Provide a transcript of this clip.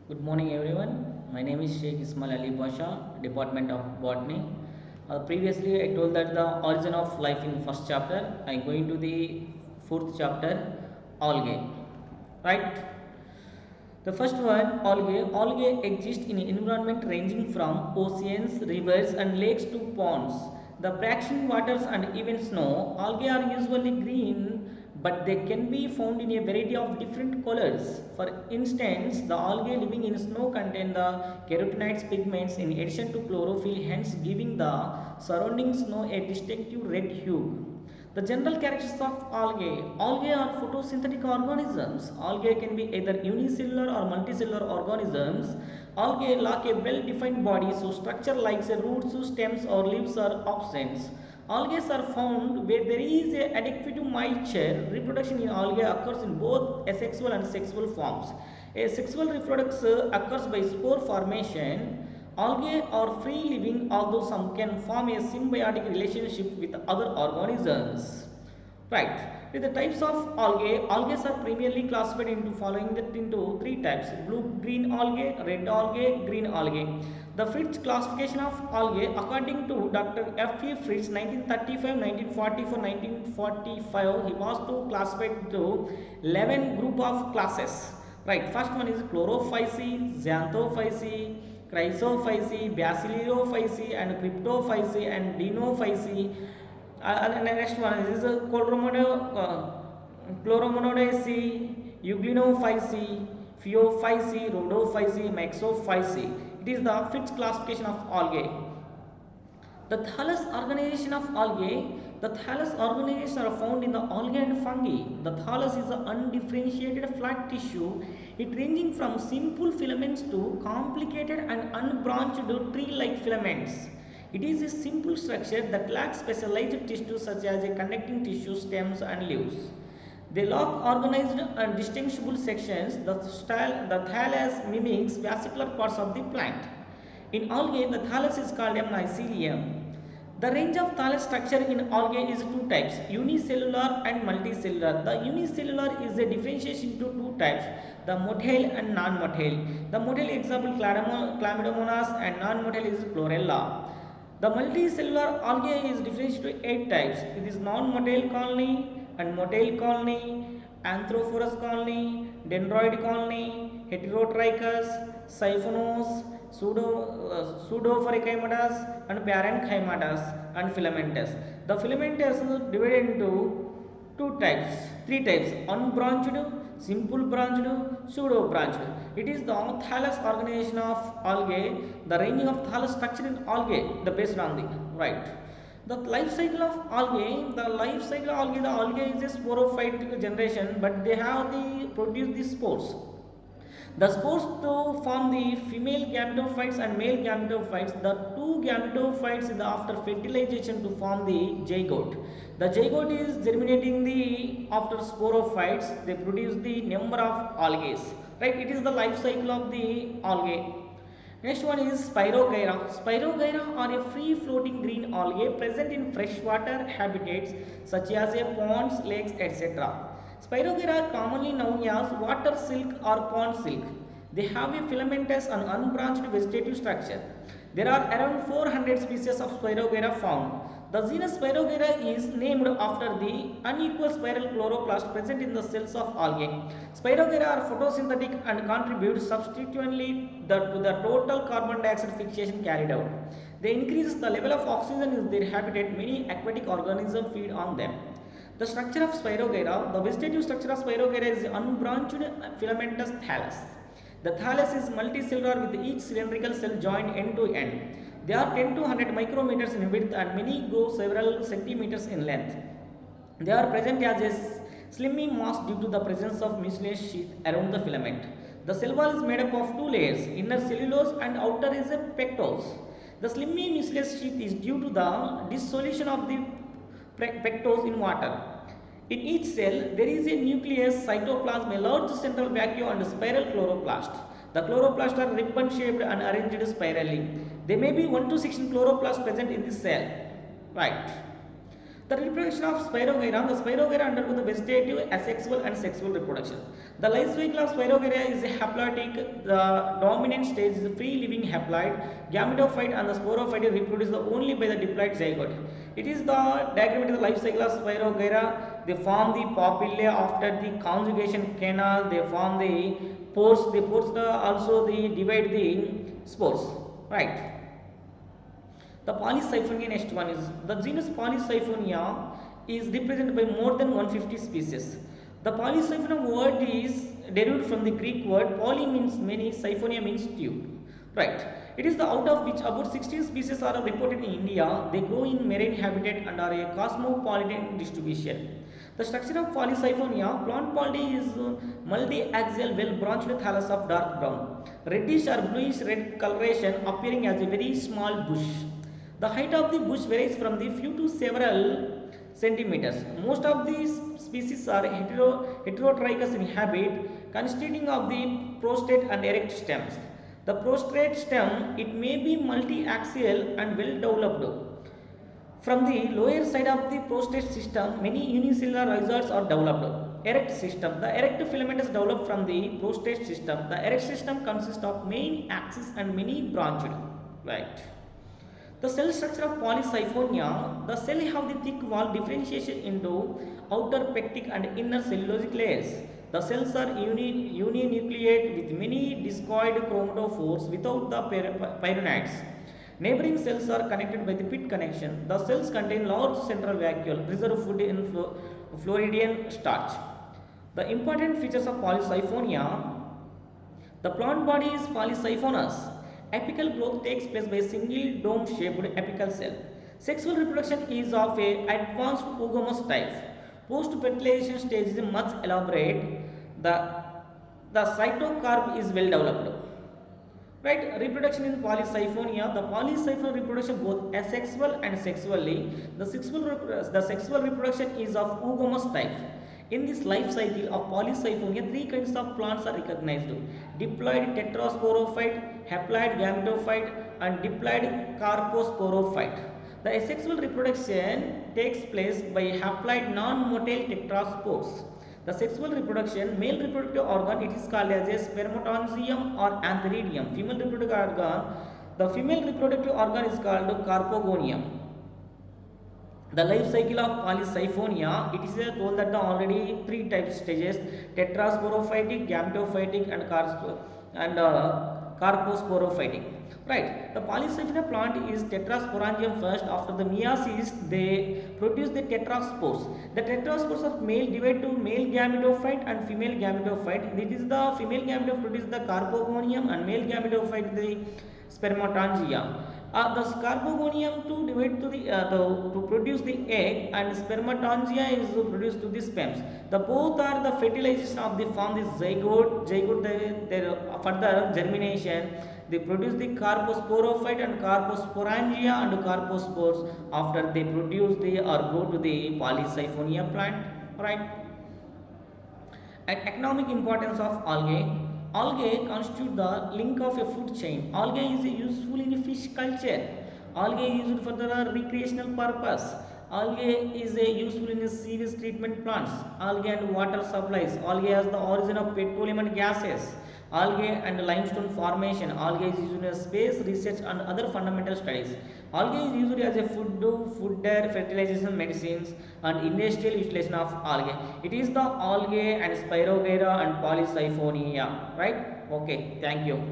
Good morning everyone. My name is Sheikh Ismail Ali Pasha, Department of Botany. Previously I told that the origin of life in first chapter. I am going to the fourth chapter, algae. Right? The first one, algae. Algae exist in an environment ranging from oceans, rivers and lakes to ponds. The brackish waters and even snow. Algae are usually green, but they can be found in a variety of different colors. For instance, the algae living in snow contain the carotenoids pigments in addition to chlorophyll, hence giving the surrounding snow a distinctive red hue. The general characteristics of algae. Algae are photosynthetic organisms. Algae can be either unicellular or multicellular organisms. Algae lack a well-defined body, so structure like say roots, stems or leaves are absent. Algae are found where there is a adequate moisture. Reproduction in algae occurs in both asexual and sexual forms. A sexual reproduction occurs by spore formation. Algae are free living, although some can form a symbiotic relationship with other organisms. Right. With the types of algae, algae are primarily classified into three types: blue-green algae, red algae, green algae. The Fritz classification of algae, according to Dr. F. E. Fritz, 1935, 1944, 1945, he was to classify into 11 group of classes. Right. First one is chlorophyceae, xanthophyceae, chrysophyceae, bacillophyceae, and cryptophyceae, and dinophyceae. And the next one is Chloromonodiaceae, Euglenophyceae, Phaeophyceae, Rhodophyceae, Maxophyceae. It is the fifth classification of algae. The thallus organization of algae. The thallus organizations are found in the algae and fungi. The thallus is an undifferentiated flat tissue, it ranging from simple filaments to complicated and unbranched tree-like filaments. It is a simple structure that lacks specialized tissues such as a conducting tissue, stems and leaves. They lack organized and distinguishable sections. The thallus mimics vascular parts of the plant. In algae, the thallus is called a mycelium. The range of thallus structure in algae is two types, unicellular and multicellular. The unicellular is a differentiation into two types, the motile and non-motile. The motile example Chlamydomonas and non-motile is chlorella. The multicellular algae is differentiated into 8 types. It is non-motile colony and motile colony, anthrophorus colony, dendroid colony, heterotrichous, siphonous, pseudophorichymatas and parenchymatas and filamentous. The filamentous is divided into three types: unbranched, simple branched, pseudo branched. It is the thallus organization of algae, the ranging of thallus structure in algae, the based on the right. The life cycle of algae, the algae is a sporophyte generation, but they have the produce the spores. The spores to form the female gametophytes and male gametophytes. The two gametophytes is after fertilization to form the zygote. The zygote is germinating the after sporophytes. They produce the number of algae. Right? It is the life cycle of the algae. Next one is Spirogyra. Spirogyra are a free-floating green algae present in freshwater habitats such as ponds, lakes, etc. Spirogyra are commonly known as water silk or pond silk. They have a filamentous and unbranched vegetative structure. There are around 400 species of Spirogyra found. The genus Spirogyra is named after the unequal spiral chloroplast present in the cells of algae. Spirogyra are photosynthetic and contribute substantially to the total carbon dioxide fixation carried out. They increase the level of oxygen in their habitat. Many aquatic organisms feed on them. The structure of Spirogyra, the vegetative structure of Spirogyra is unbranched filamentous thallus. The thallus is multicellular with each cylindrical cell joined end to end. They are 10 to 100 micrometers in width and many go several centimeters in length. They are present as a slimy mass due to the presence of mucinous sheath around the filament. The cell wall is made up of two layers, inner cellulose and outer is a pectose. The slimy mucinous sheath is due to the dissolution of the pectose in water. In each cell, there is a nucleus, cytoplasm, a large central vacuole and a spiral chloroplast. The chloroplasts are ribbon shaped and arranged spirally. There may be 1 to 16 chloroplasts present in this cell. Right. The reproduction of Spirogyra, the Spirogyra undergo the vegetative, asexual and sexual reproduction. The life cycle of Spirogyra is haploid. The dominant stage is free living haploid. Gametophyte and the sporophyte reproduce only by the diploid zygote. It is the diagram of the life cycle of Spirogyra. They form the papillae after the conjugation canal. They form the pores. The pores also they divide the spores. Right. The Polysiphonia, next one is the genus Polysiphonia is represented by more than 150 species. The Polysiphonia word is derived from the Greek word poly means many, siphonia means tube. Right. It is the out of which about 16 species are reported in India. They grow in marine habitat and are a cosmopolitan distribution. The structure of Polysiphonia, plant body is multi-axial well-branched thallus of dark brown, reddish or bluish red coloration appearing as a very small bush. The height of the bush varies from the few to several centimeters. Most of these species are heterotrichous in habit, consisting of the prostrate and erect stems. The prostrate stem, it may be multi-axial and well developed. From the lower side of the prostrate system, many unicellular rhizoids are developed. Erect system. The erect filamentous developed from the prostrate system. The erect system consists of main axis and many branched. Right. The cell structure of Polysiphonia, the cell have the thick wall differentiation into outer pectic and inner cellulosic layers. The cells are uninucleate with many discoid chromatophores without the pyronates. Neighboring cells are connected by the pit connection. The cells contain large central vacuole, reserve food in Floridian starch. The important features of Polysiphonia, the plant body is polysiphonous. Apical growth takes place by a single dome-shaped apical cell. Sexual reproduction is of a advanced oogamous type. Post-fertilization stage is much elaborate. The cytocarp is well developed. Right, reproduction in Polysiphonia. The Polysiphonia reproduction both asexual and sexually. The sexual reproduction is of oogamous type. In this life cycle of Polysiphonia, three kinds of plants are recognized: diploid tetrasporophyte, haploid gametophyte, and diploid carposporophyte. The asexual reproduction takes place by haploid non-motile tetraspores. The sexual reproduction, male reproductive organ, it is called as a spermatozoon or antheridium. Female reproductive organ, the female reproductive organ is called carpogonium. The life cycle of Polysiphonia, it is told that the already three types stages: tetrasporophytic, gametophytic, and carposporophytic. Right. The Polysiphonia plant is tetrasporangium first. After the meiosis, they produce the tetraspores. The tetraspores of male divide to male gametophyte and female gametophyte. It is the female gametophyte produce the carpogonium and male gametophyte the spermatangia. The carpogonium to divide to to produce the egg, and spermatangia is produced to the sperms. The both are the fertilization of the form the zygote their further germination. They produce the carposporophyte and carposporangia and carpospores. After they produce they or go to the Polysiphonia plant. Right. And economic importance of algae. Algae constitute the link of a food chain. Algae is useful in fish culture. Algae is used for the recreational purpose. Algae is useful in sewage treatment plants. Algae and water supplies. Algae has the origin of petroleum and gases. Algae and limestone formation. Algae is used in space research and other fundamental studies. Algae is used as a fodder, fertilization, medicines, and industrial utilization of algae. It is the algae and Spirogyra and Polysiphonia. Right? Okay. Thank you.